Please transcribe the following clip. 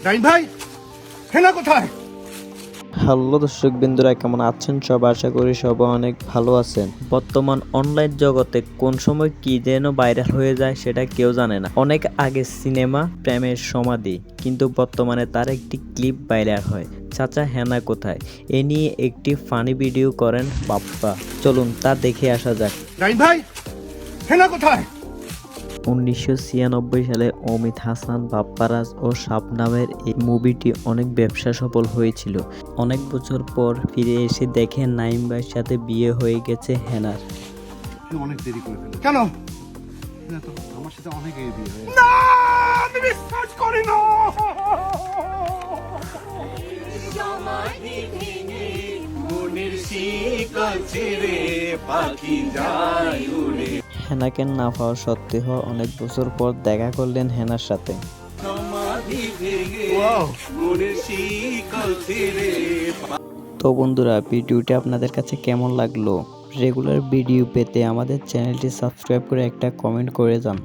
নাইম ভাই, হেনা কোথায়? হ্যালো দর্শক বিন্দুরা, কেমন আছেন সব? আশা করি সব অনেক ভালো আছেন। বর্তমান অনলাইন জগতে কোন সময় কি যেন ভাইরাল হয়ে যায় সেটা কেউ জানে না। অনেক আগে সিনেমা প্রেমের সমাধি, কিন্তু বর্তমানে তার একটি ক্লিপ ভাইরাল হয়। চাচা হেনা কোথায়, এ নিয়ে একটি ফানি ভিডিও করেন বাপ্পা। চলুন তা দেখে আসা যাক। নাইম ভাই, হেনা কোথায়? 1996 সালে অমিত হাসান, বাপ্পারাজ ও শাবনামের এই মুভিটি অনেক ব্যবসা সফল হয়েছিল। অনেক বছর পর ফিরে এসে দেখে নাইম ভাইয়ের সাথে বিয়ে হয়ে গেছে হেনার। তুই অনেক দেরি করে ফেলে। কেন? না তো, আমার সাথে অনেক বিয়ে হয়ে গেছে। না, আমি বিশ্বাস করি না। হেনাকে না পাওয়া সত্ত্বেও অনেক বছর পর দেখা করলেন হেনার সাথে। তো বন্ধুরা, ভিডিওটি আপনাদের কাছে কেমন লাগলো? রেগুলার ভিডিও পেতে আমাদের চ্যানেলটি সাবস্ক্রাইব করে একটা কমেন্ট করে যান।